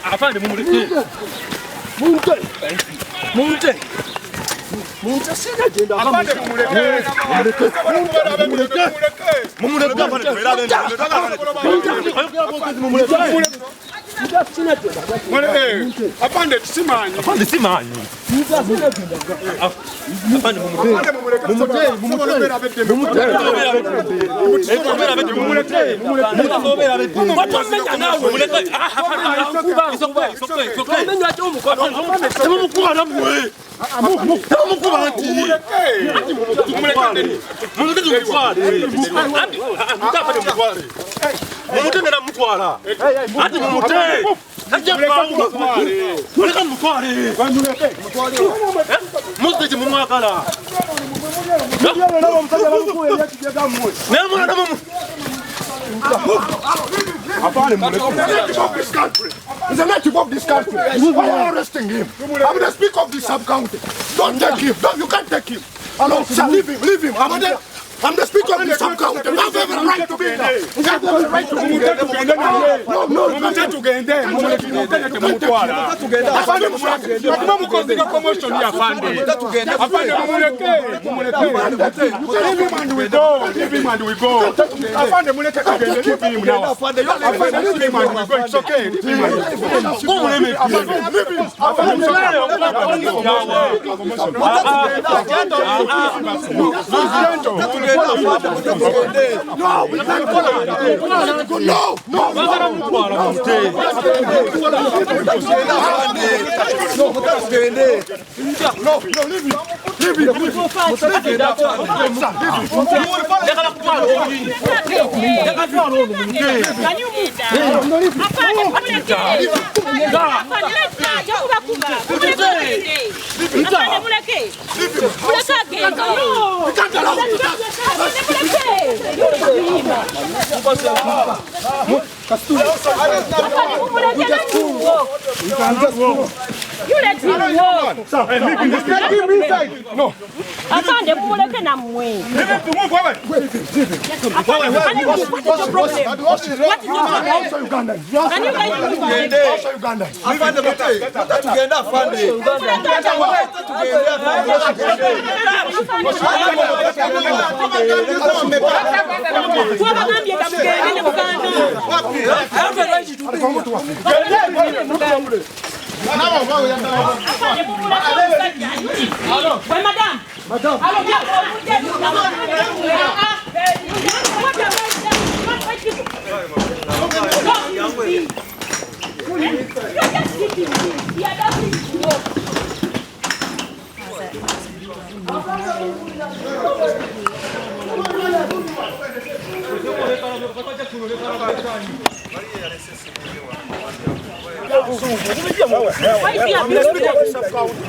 Afande mumuleke. Munte sina jenda. Afande mumuleke. Afande simanyi. Afande simanyi. Afande He's a native of this country. Why are you arresting him? I'm the speaker of this sub-county. Don't take him. No, you can't take him. No, sir, leave him. I'm the speaker of this sub-county. You have every right to be there. You have every right to be there. No, you can't take him. It's okay. You let him walk. Let him inside. No. I found the bullet and I'm waiting. Leave him to move forward. What is your problem? What is your problem? Also Uganda. Can you guys do it? Also Uganda. I find the okay. Together, family. Why is he abusing them?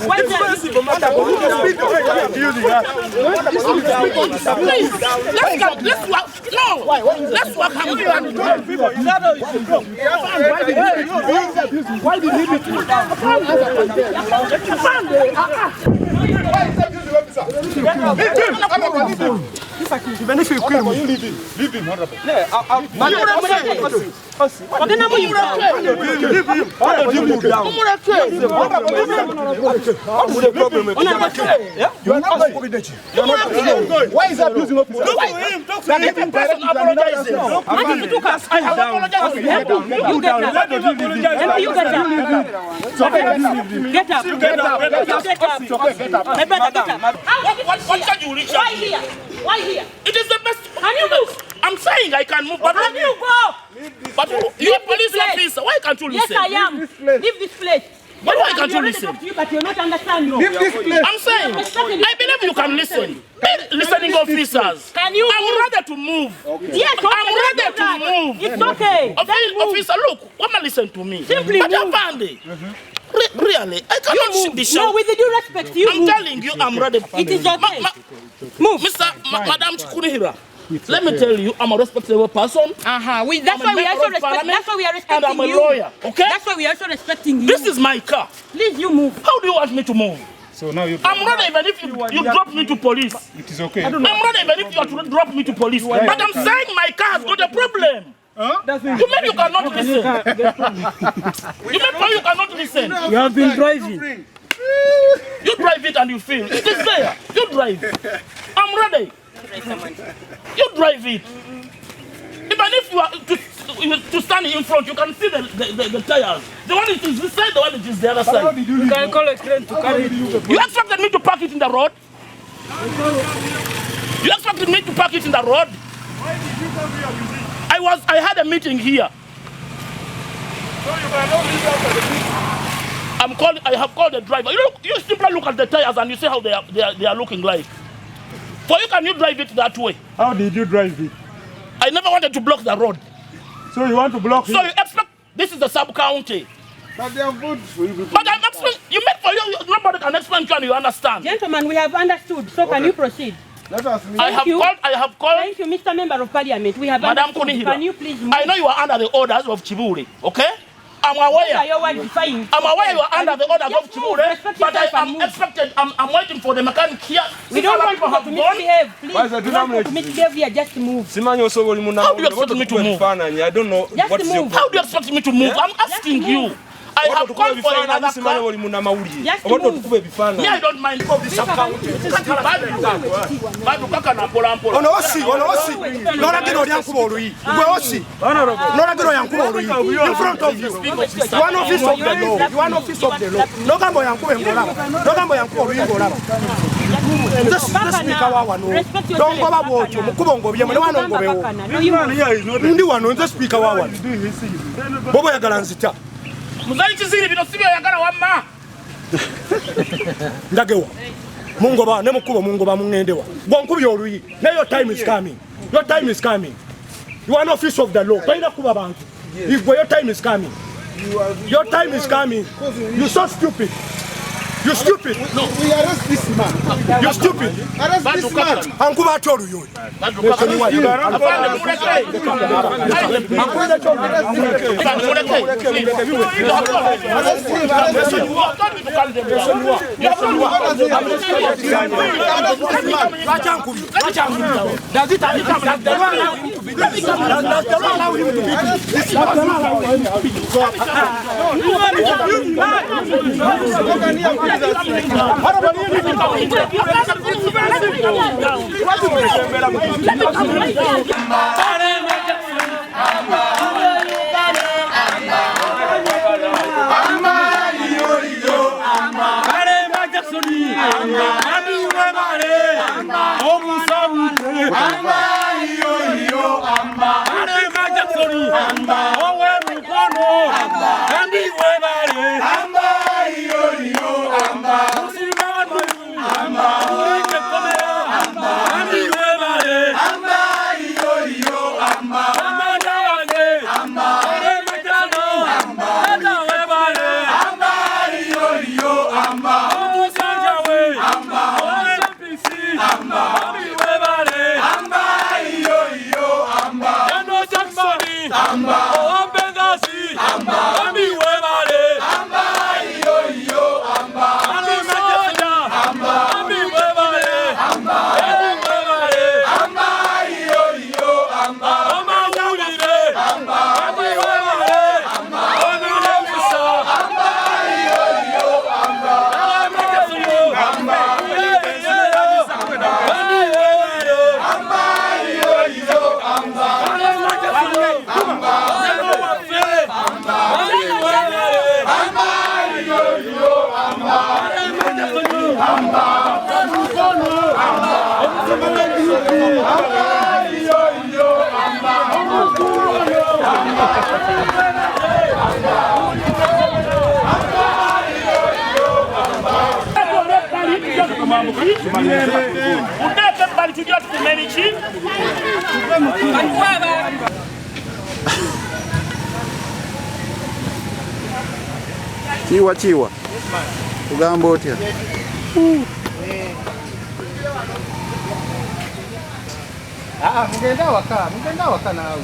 Why is he abusing them? Please, let's work. No, let's work. Why did he beat you? Even if you kill him, leave him. Why is he abusing officer? Look at him. Let him apologizing. I have apologized. You get up. You get up. Get up. My brother, get up. What can you reach? Why here? Why here? It is the best. Can you move? I'm saying I can move, but Can you go? But you're a police officer. Why can't you Yes, listen? I am. Leave this place. But why can't you I'm listen? talk to you, but you're not understanding. Leave this place. I'm saying, I believe you can listen. Listening officers. Can you I'm move? ready to move. Yes, okay, I'm ready to move. It's okay. Officer, look, come and listen to me. Simply but move. Really, I cannot be No, shouting. with due respect, you I'm move. telling you, I'm ready. It is okay. Move. Madam Chikunihira, let me tell you, I'm a respectable person. That's I'm why a we member also of respect. parliament, That's why we are and respecting I'm a you. lawyer, okay? That's why we are also respecting you. This is my car. Please, you move. How do you want me to move? So now you. I'm ready even if you drop me to police. It is okay. I'm ready even if you are to drop me to police. But I'm saying my car has got a problem. You mean you cannot listen? You mean you cannot listen? You have been driving. You drive it and you feel. It is there. You drive. I'm ready. You drive it. Even if you are to stand in front, you can see the tires. The one that is this side, the one that is the other side. You can call a crane to carry it. You expected me to park it in the road? You expected me to park it in the road? Why did you come here, you see? I had a meeting here. So you cannot leave after the meeting. I have called the driver. You simply look at the tires and you see how they are looking like. For you, can you drive it that way? How did you drive it? I never wanted to block the road. So you want to block So you expect this is the sub-county. But they are good for you. But I'm explaining. You meant for you. Nobody can explain to you and you understand. Gentlemen, we have understood. So can you proceed? Let us I have called. Thank you, Mr. Member of Parliament. We have Madam understood. Kunihira. Can you please move? I know you are under the orders of Chiburi, okay? I'm aware. Your word is fine. I'm aware you are under the orders of Just move. Chiburi, Respect but yourself and I'm move. expected. I'm waiting for the mechanic here. We don't want people people have to gone. misbehave. Please. Why is that We don't want to misbehave here. Just move. How do you expect me to move? I don't know Just what is your move. How do you expect me to move? I'm asking Just you. move. I have called for another car. Just move. Me, I don't mind. Badu kaka na pola pola. Ono osi. Nora gino yankuba oluyi. Gwe osi. Nora gino yankuba oluyi. In front of you. You are an office of the law. You are an office of the law. Nogambo yankuba ngolaba. Nogambo yankuba oluyi ngolaba. Nze speaker wa wano. Tongoba bwotyo mukubo ngobye mwe wano ngobewo. Ndi wano nze speaker wa wano. Bobo yagala nzita. Muzali chiziri bino sibyo yagala wamma. Ndagewa. Mungoba ne mukubo mungoba mungendewa. Gwonkubye oluyi. Ne your time is coming. Your time is coming. You are an office of the law. Toina kuba bantu. Your time is coming. Your time is coming. You so stupid. You stupid. No. We arrest this man. You stupid. Arrest this man. Ankuba cholu yo. Badu kaka na pola. Afande muleke. Ankuba cholu. Afande muleke. Amba, yo, Chiwa kugamba otya? Mugenda waka naawe.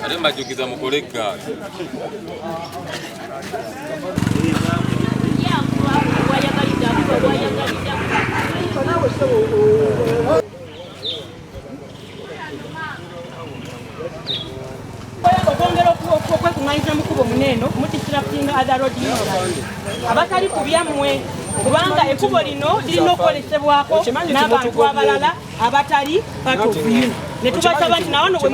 Alemba jokiza mukoleka. Okwekuŋŋaanyiza mukubo muneno mutisiraputinga other road users abatali ku byammwe kubanga ekkubo lino lirina okukolesebwako n'abantu abalala abatali batuufu. Ne tubasaba nti nawano bwe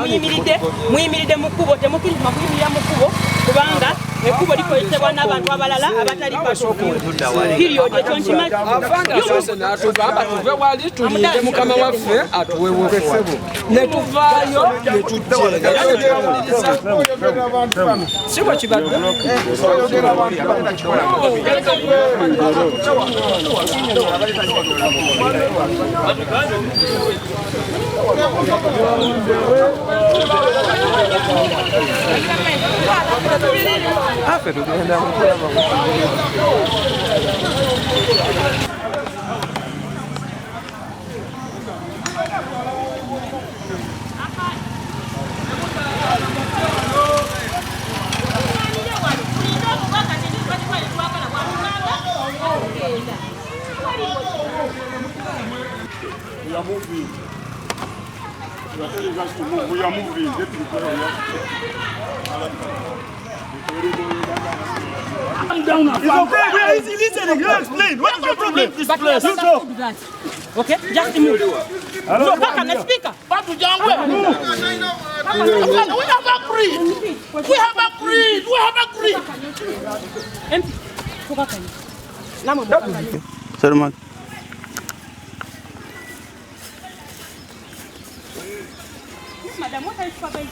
muyimiridde mu kkubo temukkirizibwa kuyimirira mu kkubo kubanga ekkubo likozesebwa n'abantu abalala abatali batuufu. Period ekyo nkimaze. N'atugamba tuve wali tulinde mukama waffe atuwewo ne tuvaayo ne tujja si bwe kibadde. We are moving. I'm down now. It's okay. Where is he listening? You explain. What's the problem? This place. You talk. Okay, just move. So back on the speaker. Back to John Wayne. We have agreed. We have agreed. We have agreed. Empty. Salman. Madam, what are you talking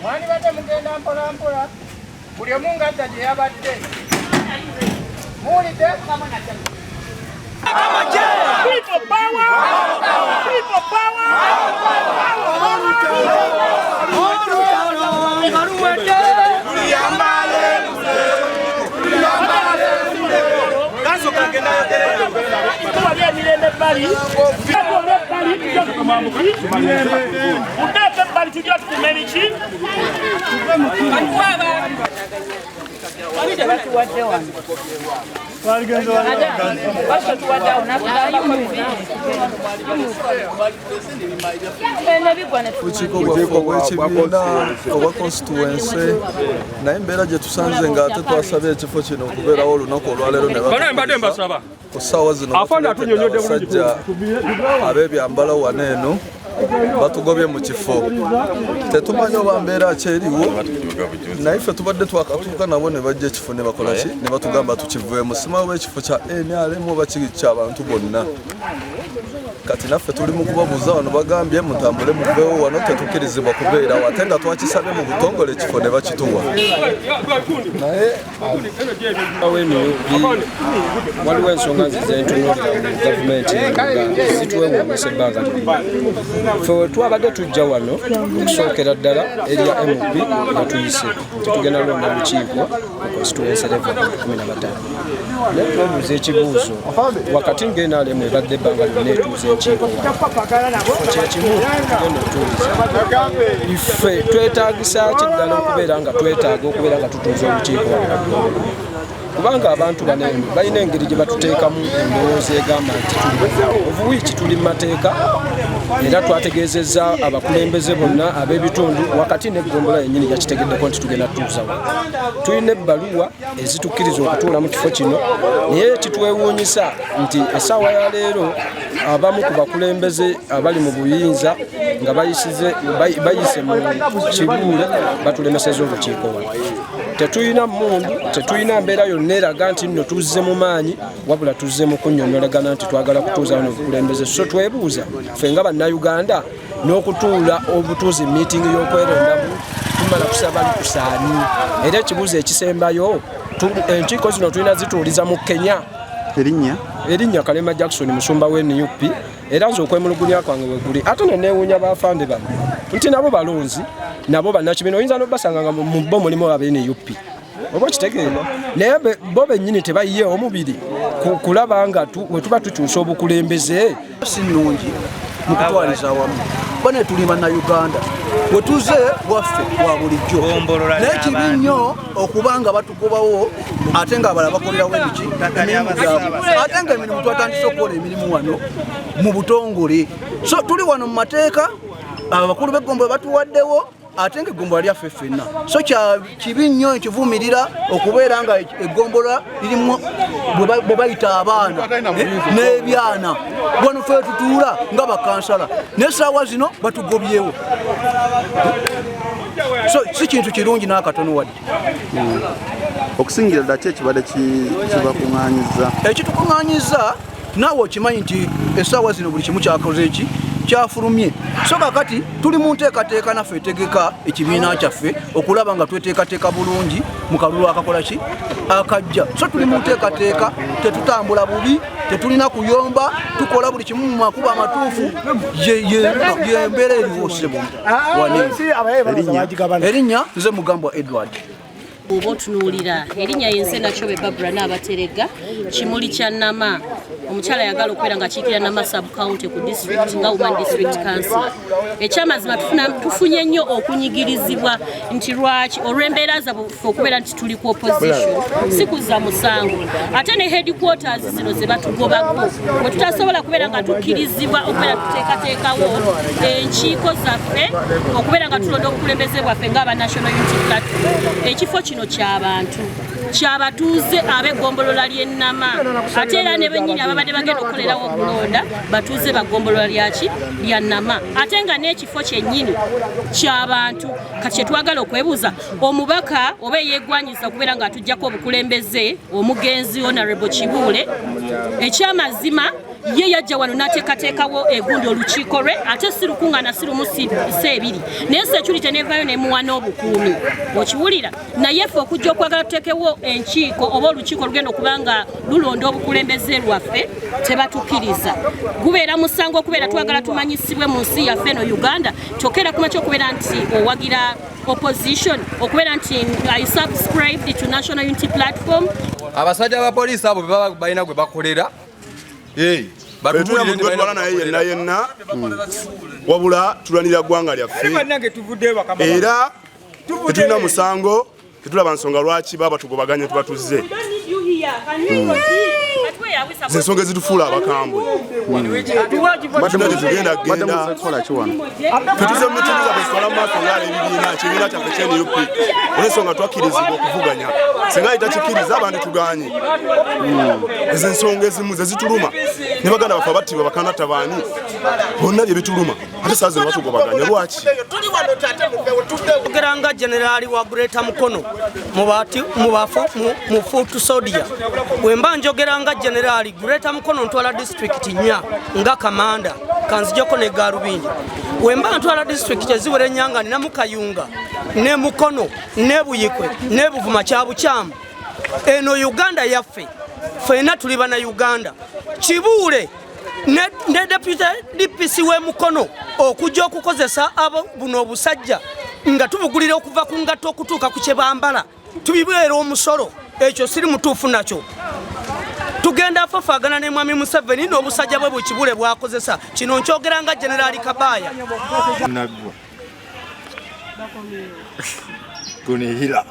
Mwani bate mugenda mpola mpola. Buli omu ng'adda gye yabadde. Muwulidde? People power. People power. Bali twali tujja tukume biki Ubukiiko bw'ekibiina obwa constituency naye embeera gye tusanze ng'ate twasabye ekifo kino okubeerawo olunaku olwaleero ne ku ssaawa zino abasajja ab'ebyambalo wano eno batugobye mu kifo tetumanyi oba mbeera ki eriwo naye ffe tubadde twakatuuka nabo ne bajja ekifo ne bakola ki ne batugamba tukivuemu simawo ekifo kya NRM oba kiri ky'abantu bonna kati naffe tuli mu kubabuuza wano bagambye mutambule muveewo wano tetukkirizibwa kubeerawo ate nga twakisabye mu butongole ekifo ne bakituwa naye waliwo ensonga nzizentunuulira mu gavumenti nga zituwewuunyisa ebbanga ffe twabadde tujja wano okusookera ddala erya MB nga tuyise tetugenda londa lukiiko mu constituency level 15 naye twebuuza ekibuuzo wakati ng'NRM ebadde ebbanga lyonna etuuza enkiiko kyekimu tugenda otuuliza iffe twetaagisa ki ddala okubeera nga twetaaga okubeera nga tutuuza olukiiko kubanga abantu bano balina engeri gye batuteekamu endowooza egamba nti obuwiiki tuli mu mateeka era twategeezezza abakulembeze bonna ab'ebitundu wakati n'eggombola yennyini yakitegeddeko nti tugenda tutuuzawo tulina ebbaluwa ezitukkiriza okutuula mu kifo kino naye kitwewuunyisa nti essaawa ya leero abamu ku bakulembeze abali mu buyinza nga bayise mu kibuule batulemeseza olukiiko wano tetulina mundu tetulina mbeera yonna eraga nti nno tuzze mu maanyi wabula tuzze mu kunnyonnyolagana nti twagala kutuuza wano obukulembeze so twebuuza ffe nga bannayuganda n'okutuula obutuuzi miitingi y'okwerondamu tumala kusaba lukusaani era ekibuuzo ekisembayo enkiiko zino tulina zituuliza mu Kenya erinnya Kalema Jackson musumba w'NUP era nze okwemulugunya kwange weguli ate neneewuunya baafande bano nti nabo balonzi nabo bannakibina oyinza n'obasanga nga mu bo mulimu ab'NUP oba kitegeera naye bo bennyini tebayiye omubiri kulaba nga we tuba tukyusa obukulembeze si nnungi mu kutwaliza awamu bane tuli bannayuganda we tuze waffe wa bulijjo naye kibi nnyo okuba nga batugobawo ate nga abala bakolerawo emiki emirimu gyabwe ate nga emirimu twatandise okukola emirimu wano mu butongole so tuli wano mu mateeka abakulu b'eggombo batuwaddewo ate nga eggombola lyaffe ffenna so kibi nnyo ekivumirira okubeera nga eggombola lirimu bwe bayita abaana n'ebyana wano ffe tutuula nga bakansala n'essaawa zino batugobyewo so si kintu kirungi n'akatono wadde okusingira ddala ki ekibadde kibakuŋŋaanyizza ekitukuŋŋaanyizza naawe okimanyi nti essaawa zino buli kimu kyakoze eki kyafulumye so kakati tuli mu nteekateeka naffe etegeka ekibiina kyaffe okulaba nga tweteekateeka bulungi mu kalulu akakola ki akajja so tuli mu nteekateeka tetutambula bubi tetulina kuyomba tukola buli kimu mu makubo amatuufu yembeera eriwoosebo erinnya nze mugambwa Edward oba otunuulira erinnya yense nakyo be Barbara n'abaterega kimuli kya Nama omukyala yagala okubeera nga akiikira Nama sub county ku district nga woman district council ekyamazima tufunye nnyo okunyigirizibwa nti lwaki olw'embeera zaffe okubeera nti tuli ku opposition si kuzza musango ate ne headquarters zino ze batugobako bwe tutasobola kubeera nga tukkirizibwa okubeera tuteekateekawo enkiiko zaffe okubeera nga tulonda obukulembeze bwaffe ng'aba National Unity Platform ekifo kino ky'abantu kyabatuuze ab'eggombolola ly'e Nama ate era ne bennyini ababadde bagenda okukolerawo okulonda batuuze baggombolola lyaki lya Nama ate nga n'ekifo kyennyini ky'abantu kati kyetwagala okwebuuza omubaka oba eyeegwanyiza okubeera nga atuggyako obukulembeze omugenzi Honorable Kibuule ekyamazima ye yajja wano n'ateekateekawo egundi olukiiko lwe ate si lukuŋŋaana si lumu si ebiri naye security neevaayo nemuwa n'obukuumi okiwulira naye ffe okujja okwagala tuteekewo enkiiko oba olukiiko olugenda okuba nga lulonda obukulembeze lwaffe tebatukkiriza gubeera musango okubeera twagala tumanyisibwe mu nsi yaffe eno Uganda kyokera kumakya okubeera nti owagira opposition okubeera nti I subscribed to National Unity Platform abasajja ba poliisi abo baba balina gwe bakolera batulira naye yenna wabula tulanira ggwanga lyaffe era tetulina musango tetulaba nsonga lwaki baba tugobaganye tuba tuzze zensonga ezitufuula abakambwe tugenda fetuze mutimiza bwetutwala mu maaso ngaala ekibiina kyaffe kyenup olwensonga twakkirizibwa okuvuganya senga yitakikkiriza abantu tuganye ezo ensonga ezimu zezituluma ne baganda baffe abattibwa bakanatta baani bonna bye bituluma ate saa zino batugobaganya lwaki ogera nga generali wa Greater Mukono mu Fort Sodia wemba njogera nga generali Greater Mukono ntwala district nya nga kamanda kanzijoko ne Garubindi wemba ntwala district eziwere Nyanga na Mukayunga ne Mukono ne Buyikwe ne Buvuma Kyabukyama eno Uganda yaffe fena tuliba na Uganda Kibuule ne deputy DPC we Mukono okujja okukozesa abo buno obusajja nga tubugulira okuva ku ngato okutuuka ku kyebambala tubibwera omusolo ekyo siri mutuufu nakyo tugenda afafagana ne mwami Museveni n'obusajja bwe Kibuule bwakozesa kino nkyogera nga General Kabaya kunihira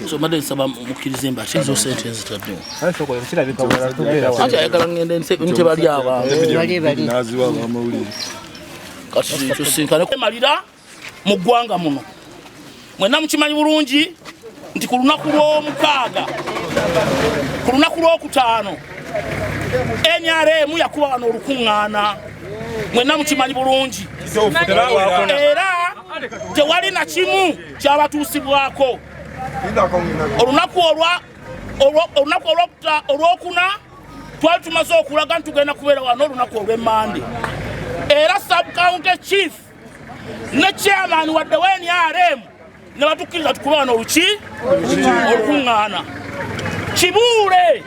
so madde nsaba mukkirize mba kizo sente ezitadde ate ayagala ngende nte bali abantu naziwa bamawulire kati tusinkane malira mu ggwanga muno mwenna mukimanyi bulungi nti ku lunaku lw'omukaaga ku lunaku lw'okutaano NRM yakuba wano olukuŋŋaana mwenna mukimanyi bulungi era tewali na kimu kyabatuusibwako olunaku olwokuna twali tumaze okulaga ntugenda kubeera wano olunaku olw'emmande era sub-county chief ne chairman wadde wa NRM ne batukkiriza tukuba wano olukuŋŋaana Kibuule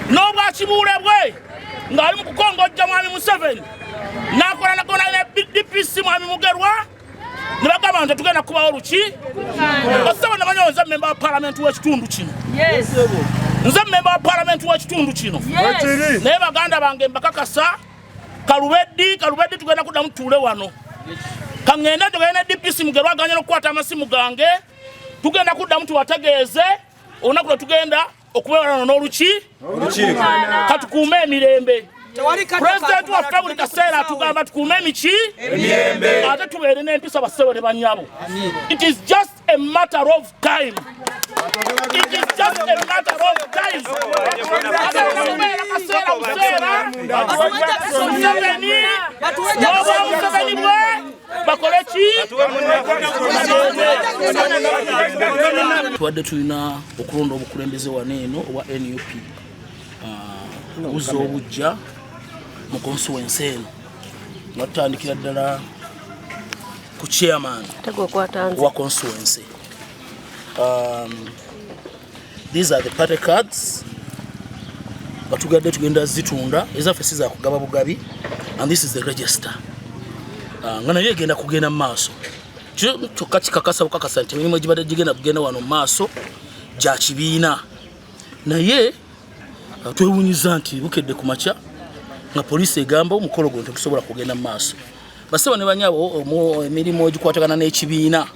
n'obwa Kibuule bwe ng'ali mu kukongojja mwami Museveni n'akola ne DPC mwami Mugerwa ne bagamba nti tugenda kubawo basaba ne banyoza nze member wa parliament w'ekitundu kino nze member wa parliament w'ekitundu kino naye baganda bange mbakakasa Kalubeddi tugenda kuddamu tuule wano kaŋŋenda tugenda ne DPC Mugerwa aganya n'okukwata amasimu gange tugenda kuddamu tubategeeze olunaku lwe tugenda okubeera wano n'olukiiko katukuume emirembe President waffe buli kaseera atugamba tukuume emirembe ate tubeere n'empisa bassebo ne bannyabo. It is just a matter of time. It is just a matter of time. Tuwadde tulina okulonda obukulembeze waneeno owa NUP uzo obujja mu constituency eno nga tutandikira ddala ku chairman wa constituency. These are the party cards batugadde tugenda zitunda ezaffe si za kugaba bugabi, and this is the register nga naye egenda kugenda mu maaso kyokka kikakasa bukakasa nti emirimu egibadde gigenda kugenda wano mu maaso gya kibiina, naye twewunyiza nti bukedde ku makya nga poliisi egamba omukolo gwo tegusobola kugenda mu maaso. Basaba ne banyabo emirimu egikwatagana n'ekibiina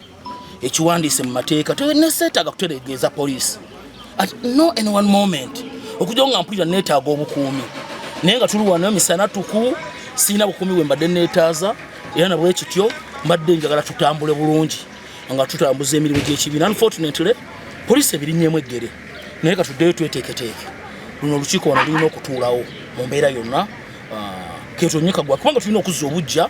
ekiwandiise mu mateeka neseetaaga kutereegeeza poliisi no in one moment okujja nga mpulira neetaaga obukuumi, naye nga tuli wano emisana tuku siina bukuumi bwe mbadde neetaaza, era nabwe kityo mbadde njagala tutambule bulungi nga tutambuza emirimu gy'ekibiina. Unfortunately poliisi ebirinnyeemu eggere, naye katuddeyo tweteeketeeke luno olukiiko wano lulina okutuulawo mu mbeera yonna ketonyeka gwa kubanga tulina okuzza obujja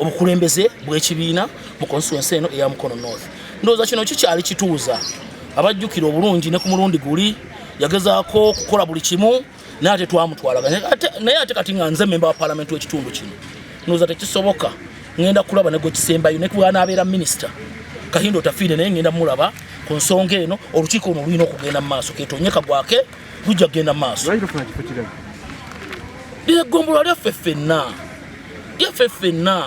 obukulembeze bw'ekibiina mu constituency eno eya Mukono North. Ndowooza kino kikyali kituuza abajjukira obulungi ne ku mulundi guli yagezaako okukola buli kimu naye ate twamutwalaganya, naye ate kati nga nze memba wa parliament w'ekitundu kino ndowooza tekisoboka ngenda kulaba ne gwe kisembayo ne bw'anaabeera minisita Kahindo tafiire naye ngenda mulaba ku nsonga eno olukiiko luno lulina okugenda mu maaso, ketonyeka gwake lujja kugenda mu maaso. Eggombolola lyaffe ffenna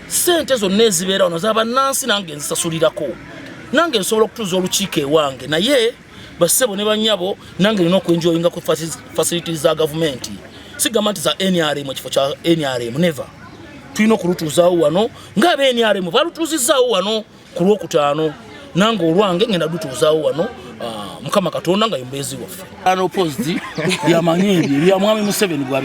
sente zonna ezibeera wano z'abannansi nange nzisasulirako, nange nsobola okutuuza olukiiko ewange, naye basebo ne banyabo nange nino okwenjoyinga ku facilities za government sigamati za NRM kifo cha NRM never tulina okurutuuzaawo wano ng'abe NRM balutuuzizaawo wano ku Lwokutaano nange olwange ngenda dutuuzaawo wano Mukama Katonda nga yumbeezi waffe. Opposite yamanyi ebyo bya mwami Museveni bwa